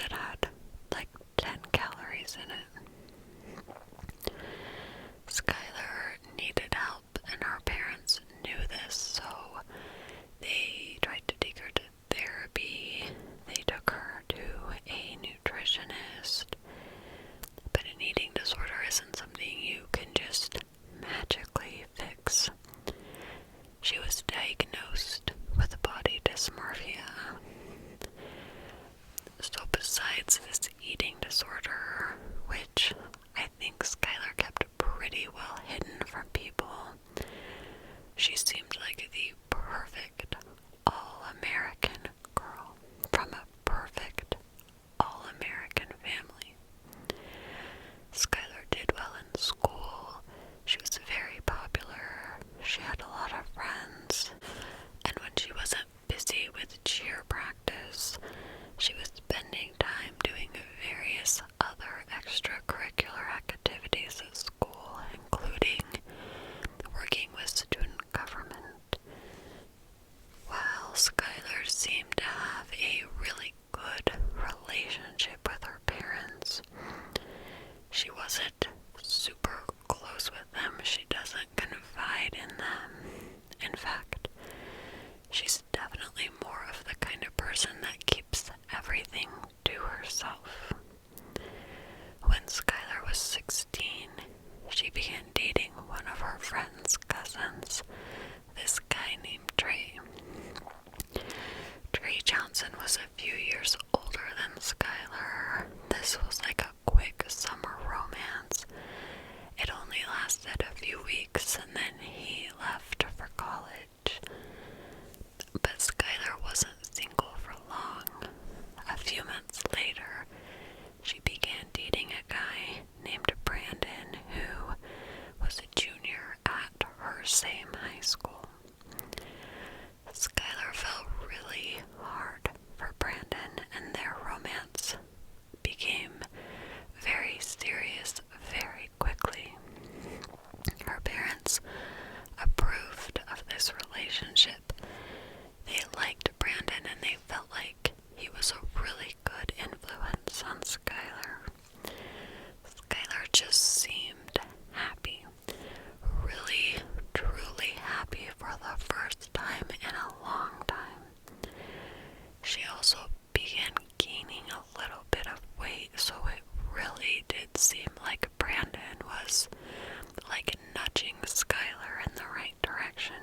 it had like 10 calories in it. Skylar needed help, and her parents knew this, so they tried to take her to therapy. They took her to a nutritionist. But an eating disorder isn't something you can just magically fix. She was diagnosed with body dysmorphia. So besides this eating disorder, which I think Skylar kept pretty well hidden from people, she seemed like the perfect all-American girl from a perfect all-American family. Skylar did well in school. She was very popular. She had a lot of friends. And when she wasn't busy with cheer practice, she was spending time doing various other extracurricular activities at school, including working with student government. While Skylar seemed to have a really good relationship with her parents, she wasn't super close with them. She doesn't confide in them. In fact, she's definitely more of the kind of person that keeps everything to herself. When Skylar was 16, she began dating one of her friend's cousins, this guy named Trey. Trey Johnson was a few years older than Skylar. This was like a quick summer romance. It only lasted a few weeks, and then he left for college. But Skylar wasn't single for long. A few months later, she began dating a guy named Brandon, who was a junior at her same high school. Skylar fell really hard for Brandon, and their romance became very serious very quickly. Her parents approved of this relationship. They liked Brandon, and they felt like he was a really good influence on Skylar. Skylar just seemed happy. Really, truly happy for the first time in a long time. She also began gaining a little bit of weight, so it really did seem like Brandon was like nudging Skylar in the right direction.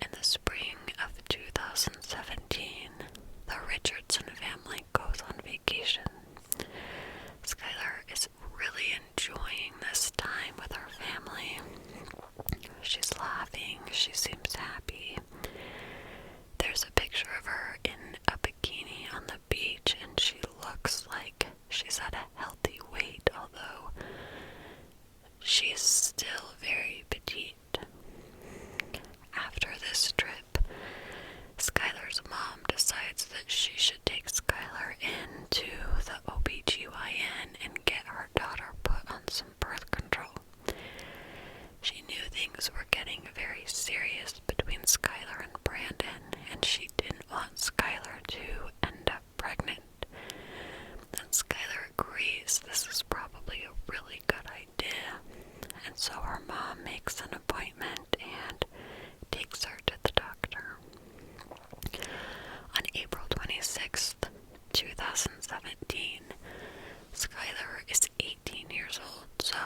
In the spring of 2017, the Richardson family goes on vacation. Skylar is really enjoying this time with her family. She's laughing, she seems happy. There's a picture of her in a bikini on the beach, and she looks like she's at a healthy weight, although she's still very petite. After this trip, Skylar's mom decides that she should take Skylar into the OBGYN and get her daughter put on some birth control. She knew things were getting very serious between Skylar and Brandon, and she didn't want Skylar to end up pregnant. And Skylar agrees this is probably a really good idea, and so her mom makes an appointment and takes her to the doctor. On April 26th, 2017, Skylar is 18 years old, so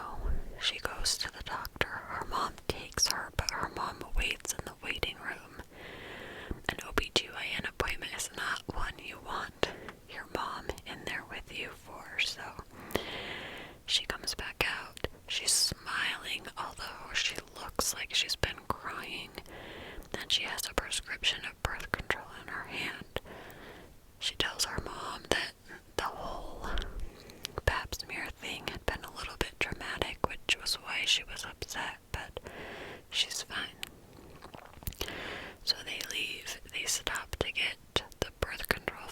she goes to the doctor. Her mom takes her, but her mom waits in the waiting room. An OBGYN appointment is not one you want your mom in there with you for, so she comes back out. She's smiling, although she looks like she's been crying, and she has a prescription of birth control in her hand. She tells her mom that the whole pap smear thing had been a little bit traumatic, which was why she was upset, but she's fine. So they leave. They stop to get the birth control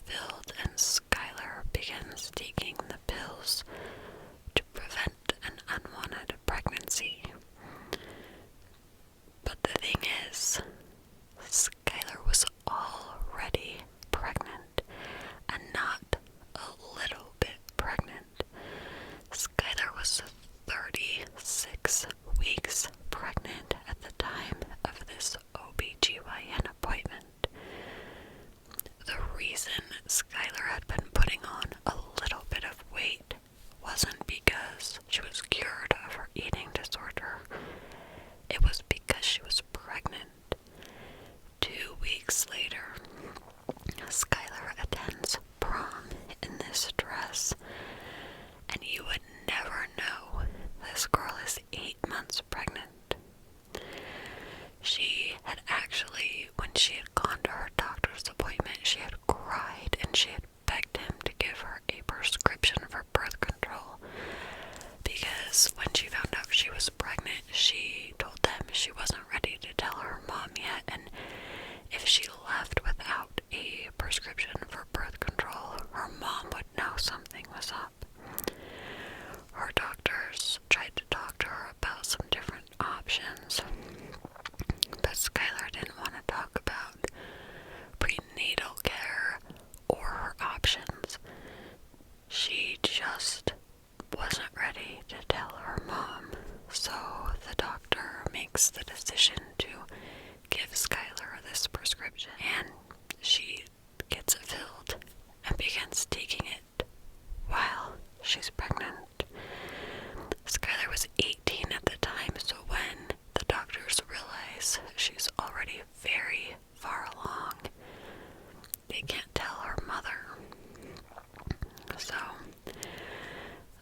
was up. Her doctors tried to talk to her about some different options, but Skylar didn't want to talk about prenatal care or her options. She just wasn't ready to tell her mom, so the doctor makes the decision to give Skylar this prescription, and she gets it filled and begins taking it while she's pregnant. Skylar was 18 at the time, so when the doctors realize she's already very far along, they can't tell her mother. So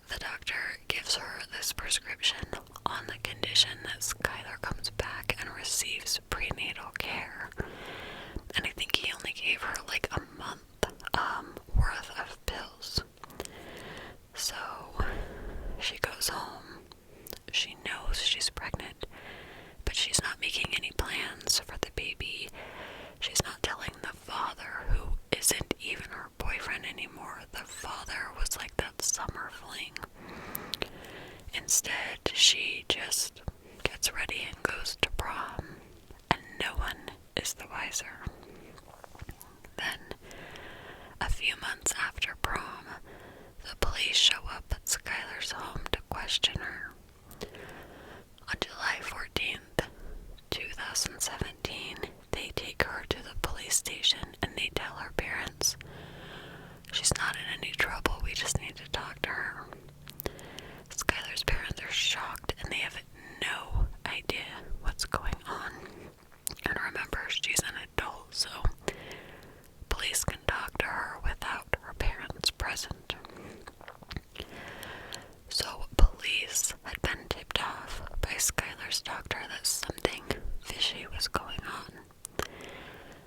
the doctor gives her this prescription on the condition that Skylar comes back and receives prenatal care. And I think he only gave her like a month worth of pills. So she goes home. She knows she's pregnant, but she's not making any plans for the baby. She's not telling the father, who isn't even her boyfriend anymore. The father was like that summer fling. Instead, she just gets ready and goes to prom, and no one is the wiser. Then, a few months after prom, the police show up at Skylar's home to question her. On July 14th, 2017, they take her to the police station and they tell her parents, "She's not in any trouble, we just need to talk to her." Skylar's parents are shocked and they have no idea what's going on. And remember, she's an adult, so police can talk to her without her parents present. So police had been tipped off by Skylar's doctor that something fishy was going on.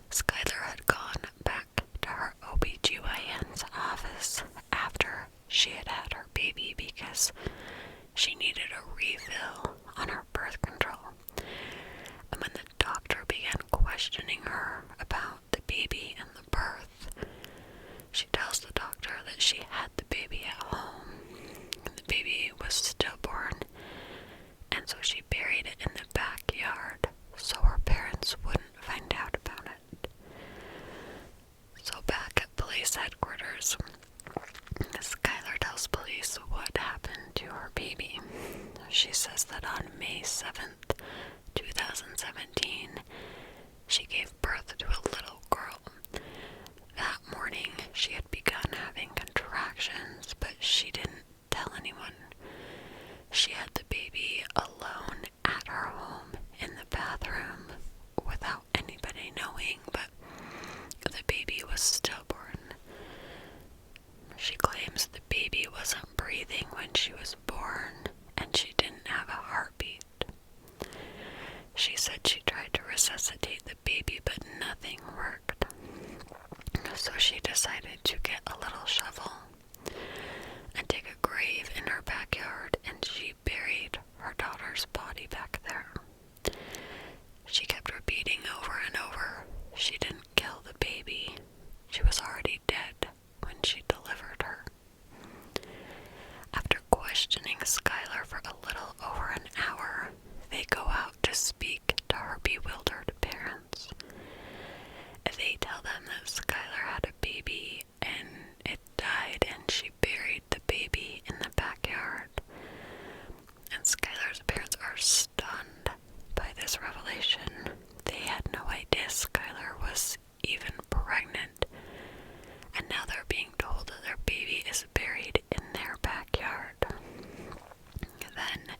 Skylar had gone back to her OBGYN's office after she had had her baby because she needed a refill on her birth control. And when the doctor began questioning her about the baby and the birth, she tells the doctor that she had the baby at home. The baby was stillborn, and so she buried it in the backyard so her parents wouldn't find out about it. So back at police headquarters, Skylar tells police what happened to her baby. She says that on May 7th, 2017, she gave birth to a little girl. That morning, she had begun having contractions, but she didn't tell anyone. She had the baby alone at her home in the bathroom without anybody knowing, but the baby was stillborn. She claims the baby wasn't breathing when she was born, and she didn't have a heartbeat. She said she tried to resuscitate the baby, but nothing worked. So she decided to get a little shovel and dig a grave in her backyard, and she buried her daughter's body back there. She kept repeating over and over, she didn't kill the baby. She was already dead when she delivered her. After questioning Skylar for a little over an hour, they go out to speak to her bewildered parents. They tell them that Skylar had a baby and it died, and she buried the baby in the backyard. And Skylar's parents are stunned by this revelation. They had no idea Skylar was even pregnant, and now they're being told that their baby is buried in their backyard. Then,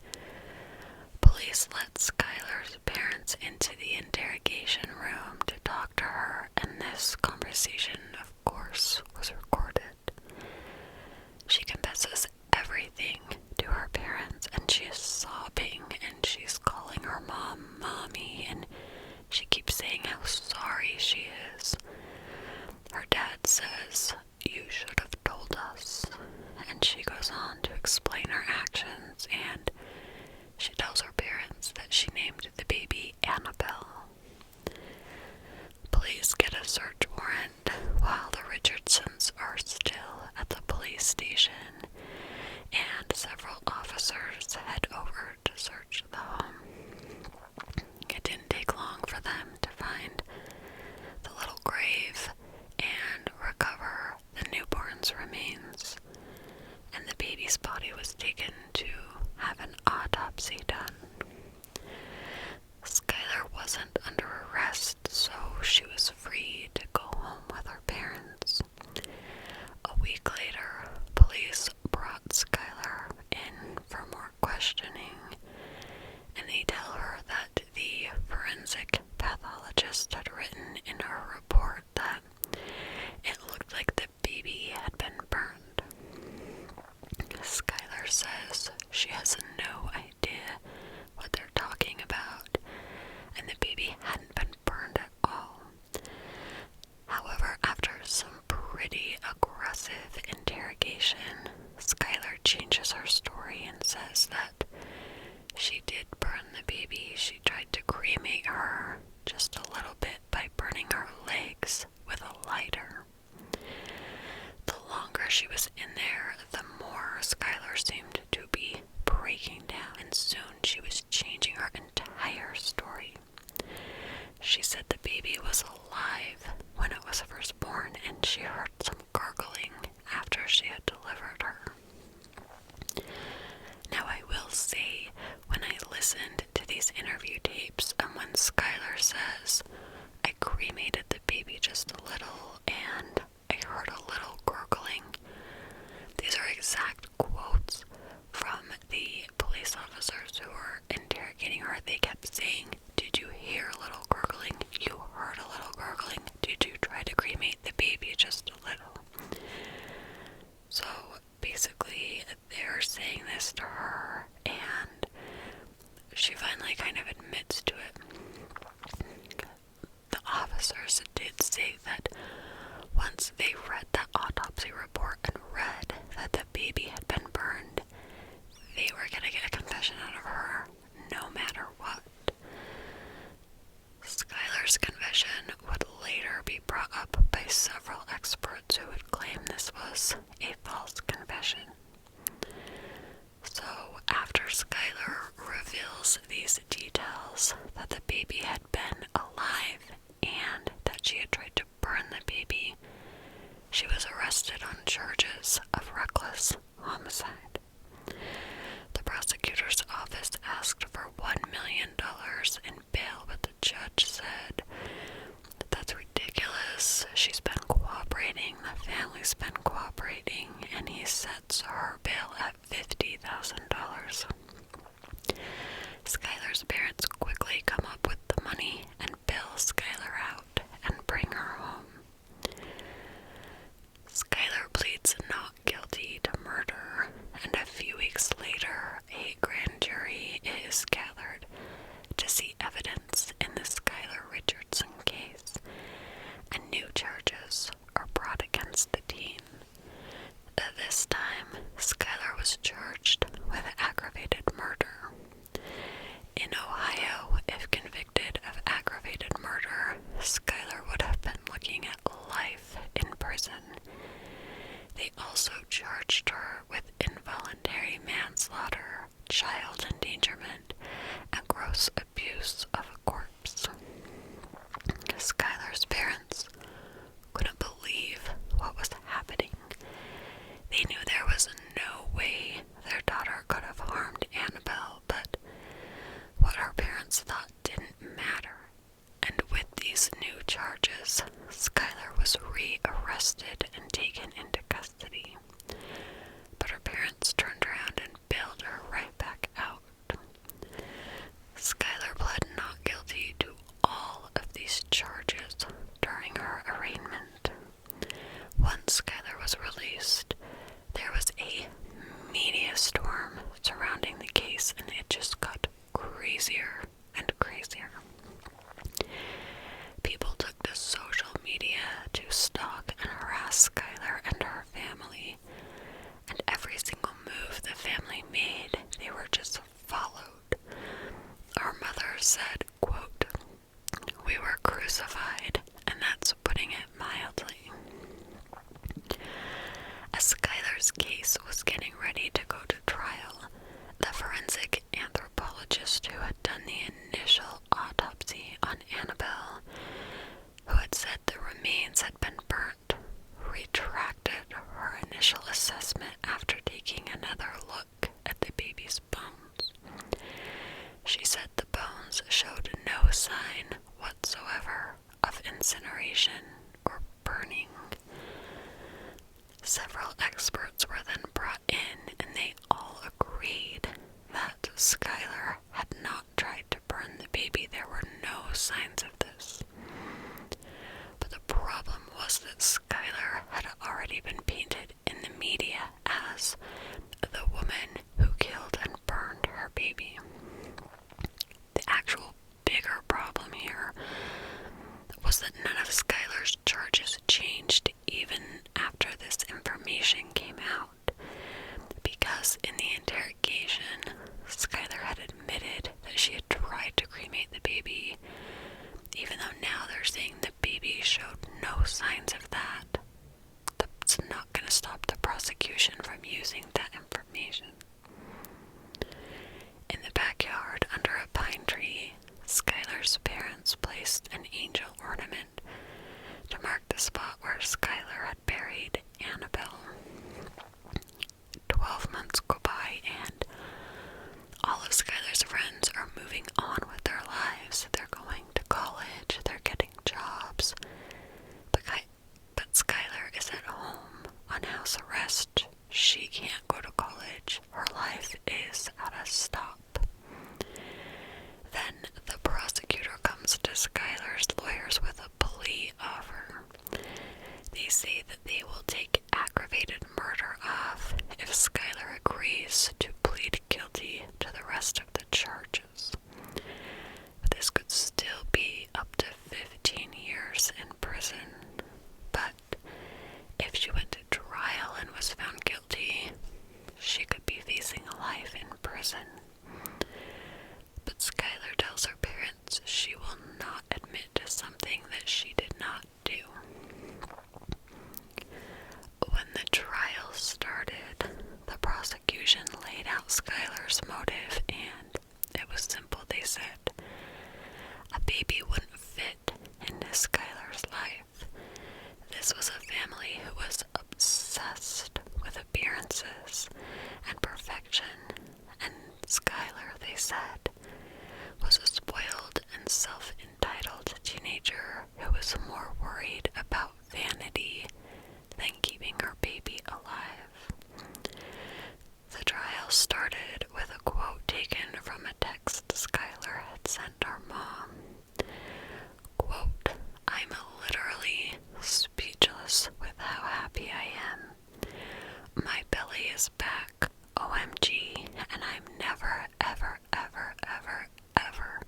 police let Skylar's parents into the interrogation room to talk to her, and this conversation, of course, was recorded. She confesses everything to her parents, and she is sobbing, and she's calling her mom mommy, and she keeps saying how sorry she is. Her dad says, "You should have told us," and she goes on to explain her actions, and she tells her parents that she named the baby Annabelle. Police get a search warrant while the Richardsons are still at the police station, and several officers head over to search the home. It didn't take long for them to find the little grave and recover the newborn's remains, and the baby's body was taken to have an autopsy done. Skylar wasn't under arrest, so she was free to go home with her parents. A week later, police brought Skylar in for more questioning, and they tell her that the forensic pathologist had written in her report that it looked like the baby had been burned. Skylar says she has no idea what they're talking about, and the baby hadn't been burned at all. However, after some pretty aggressive interrogation, Skylar changes her story and says that she did burn the baby. She tried to cremate her just a little bit by burning her legs with a lighter. The longer she was in there, the more Skylar seemed to be breaking down, and soon she was changing her entire story. She said the baby was alive when it was first born, and she heard some gurgling after she had delivered her. Now, I will say, when I listened to these interview tapes, and when Skylar says, I cremated the baby just a little, and I heard a little gurgling, these are exact quotes from the police officers who were interrogating her. They kept saying, did you hear a little gurgling? You heard a little gurgling. Did you try to cremate the baby just a little? So basically, they're saying this to her, and she finally kind of admits to it. The officers did say that once they read that autopsy report and read that the baby had been burned, they were going to get a confession out of her no matter what. Skylar's confession would later be brought up by several experts who would claim this was a false confession. So, after Skylar reveals these details, that the baby had been alive and that she had tried to burn the baby, she was arrested on charges of reckless homicide. The prosecutor's office asked for $1 million in bail, but the judge said, that's ridiculous. She's been cooperating, the family's been cooperating, and he sets her bail at $50,000. Skylar's parents quickly come up with the money and bail Skylar out and bring her home. Skylar pleads not guilty to murder, and a few weeks later, a grand jury is gathered to see evidence in the Skylar Richardson case, and new charges are brought against the teen. This time, Skylar was charged with aggravated murder. In Ohio, if convicted of aggravated murder, Skylar would have been looking at life in prison. They also charged her with involuntary manslaughter, child endangerment, and gross abuse of a corpse. Skylar's parents couldn't believe what was happening. They knew there was no way their daughter could have harmed Annabelle, but what her parents thought didn't matter. And with these new charges, Skylar was rearrested and taken into custody. But her parents turned around and bailed her right back out. Skylar pled not guilty to all of these charges during her arraignment. Once Skylar was released, there was a media storm surrounding the case, and it just got crazier and crazier. People took to social media to stalk and harass Skylar and her family, and every single move the family made, they were just followed. Our mother said, quote, "We were crucified, and that's putting it mildly." As Skylar Skylar's case was getting ready to go to trial, the forensic anthropologist who had done the initial autopsy on Annabelle, who had said the remains had been burnt, retracted her initial assessment after taking another look at the baby's bones. She said the bones showed no sign whatsoever of incineration or burning. Several experts were then brought in, and they all agreed that Skylar had not tried to burn the baby. There were no signs of this. But the problem was that Skylar had already been painted in the media as the woman who killed and burned her baby. The actual bigger problem here was that none of Skylar's charges changed even after this information came out, because in the interrogation, Skylar had admitted that she had tried to cremate the baby, even though now they're saying the baby showed no signs of that. That's not going to stop the prosecution from using that information. In the backyard, under a pine tree, Skylar's parents placed an angel ornament to mark the spot where Skylar had buried Annabelle. 12 months go by, and all of Skylar's friends are moving on with their lives. They're going to college, they're getting jobs, but Skylar is at home on house arrest. She can't go to college. Her life is at a stop. Then the prosecutor comes to Skylar's lawyers with a plea offer. They say that they will take aggravated murder off if Skylar agrees to plead guilty to the rest of the charges. This could still be up to 15 years in prison, but if she went to trial and was found guilty, she could be facing a life in prison. But Skylar tells her parents she will not admit to something that she did not do. When the trial started, the prosecution laid out Skylar's motive, and it was simple. They said a baby wouldn't fit into Skylar's life. This was a family who was obsessed with appearances and perfection, and Skylar, they said, was a spoiled and self-entitled teenager who was more worried about vanity than keeping her baby alive. The trial started with a quote taken from a text Skylar had sent her mom. Quote, "I'm literally speechless with how happy I am. My belly is back, OMG, and I'm never, ever, ever, ever, ever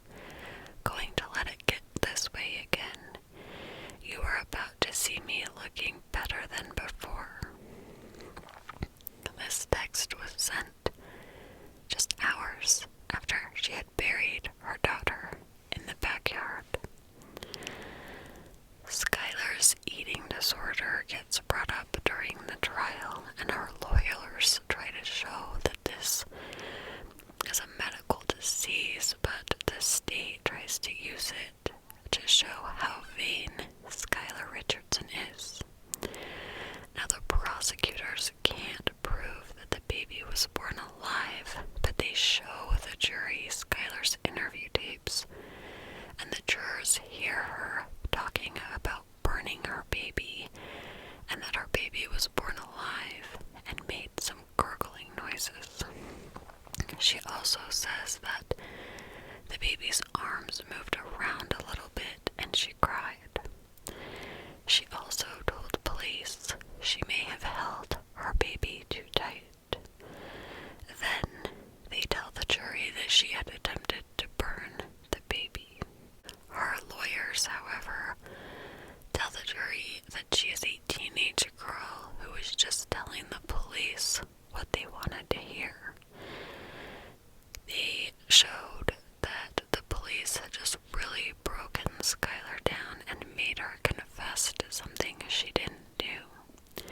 going to let it get this way again. You are about to see me looking better than before." This text was sent just hours after she had buried her daughter in the backyard. Skylar's eating disorder gets brought up during the trial, and her lawyers try to show that this is a medical disease, but the state tries to use it to show how vain Skylar Richardson is. Now, the prosecutors can't prove that the baby was born alive, but they show the jury Skylar's interview tapes, and the jurors hear her talking about burning her baby, and that her baby was born alive and made some gurgling noises. She also says that the baby's arms moved around a little bit and she cried. She also told police she may have held her baby too tight. Then they tell the jury that she had attempted to burn the baby. Her lawyers, however, tell the jury that she is a teenage girl who was just telling the police what they wanted to hear. They showed that the police had just really broken Skylar down and made her confess to something she didn't do.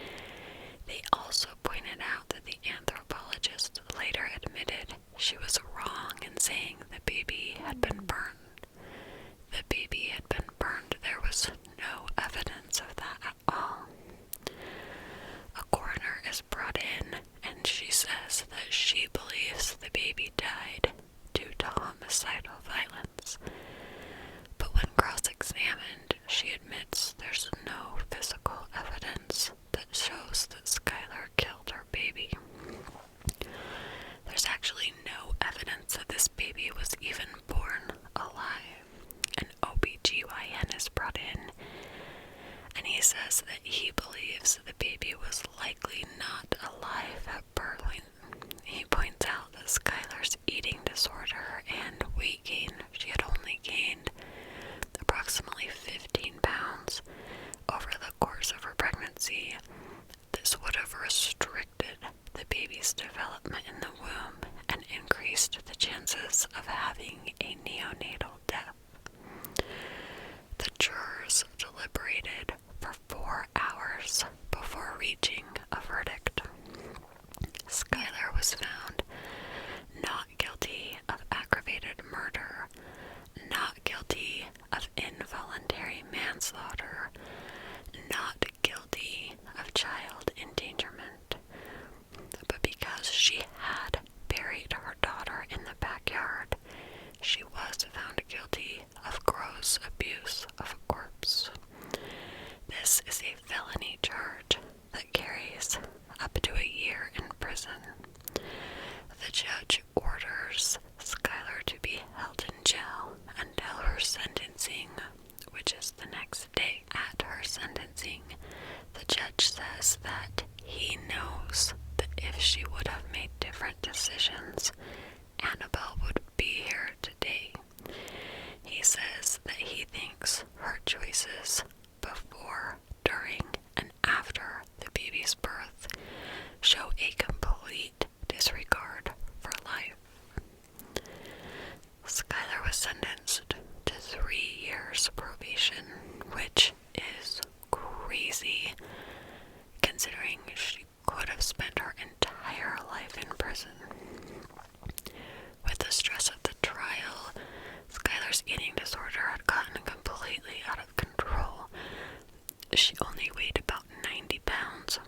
They also pointed she was wrong in saying the baby had been burned. The baby had been burned. There was no evidence of that at all. A coroner is brought in, and she says that she believes the baby died due to homicidal violence. But when cross-examined, she admits there's no physical evidence that shows that Skylar killed her baby. There's actually no evidence that this baby was even born alive. An OBGYN is brought in, and he says that he believes the baby was likely not alive at birth. He points out that Skylar's eating disorder and weight gain, she had only gained approximately 15 pounds over the course of her pregnancy. This would have restricted the baby's development in the womb and increased the chances of having a neonatal death. The jurors deliberated for 4 hours before reaching a verdict. Skylar was found not guilty of aggravated murder, not guilty of involuntary manslaughter, not guilty of child endangerment. But because she had buried her daughter in the backyard, she was found guilty of gross abuse of a corpse. This is a felony charge that carries up to a year in prison. The judge orders Skylar to be held in jail until her sentencing, which is the next day. At her sentencing, the judge says that he knows that if she would have made different decisions, Annabelle would be here today. He says that he thinks her choices before, during, and after the baby's birth show a complete disregard for life. Skylar was sentenced to 3 years probation, which is crazy considering she could have spent her entire life in prison. With the stress of the trial, Skylar's eating disorder had gotten completely out of control. She only weighed about 90 pounds.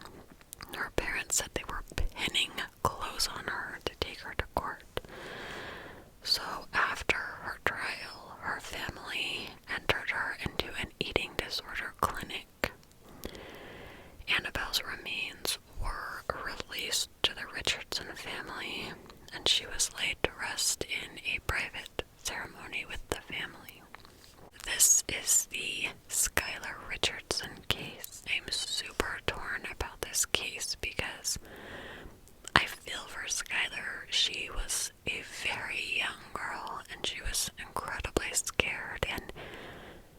Her parents said they were pinning clothes on her to take her to court. So after her trial, her family entered her into an eating disorder clinic. Annabelle's remains were released to the Richardson family, and she was laid to rest in a private ceremony with the family. This is the Skylar Richardson case. I'm super torn about this case because I feel for Skylar. She was a very young girl and she was incredibly scared, and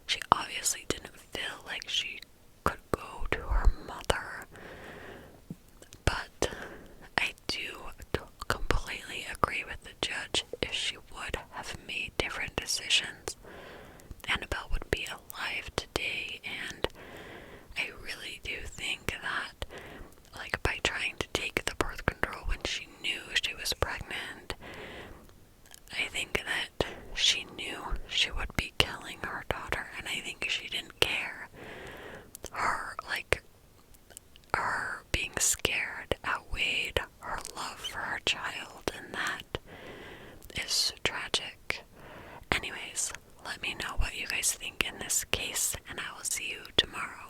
she obviously didn't feel like she could go to her mother. But I do completely agree with the judge. If she would have made different decisions, Annabelle would be alive today. And I really do think that, like, by trying to take the birth control when she knew she was pregnant, I think that she knew she would be killing her daughter, and I think she didn't care. Her being scared outweighed her love for her child, and that is tragic. Anyways, let me know what you guys think in this case, and I will see you tomorrow.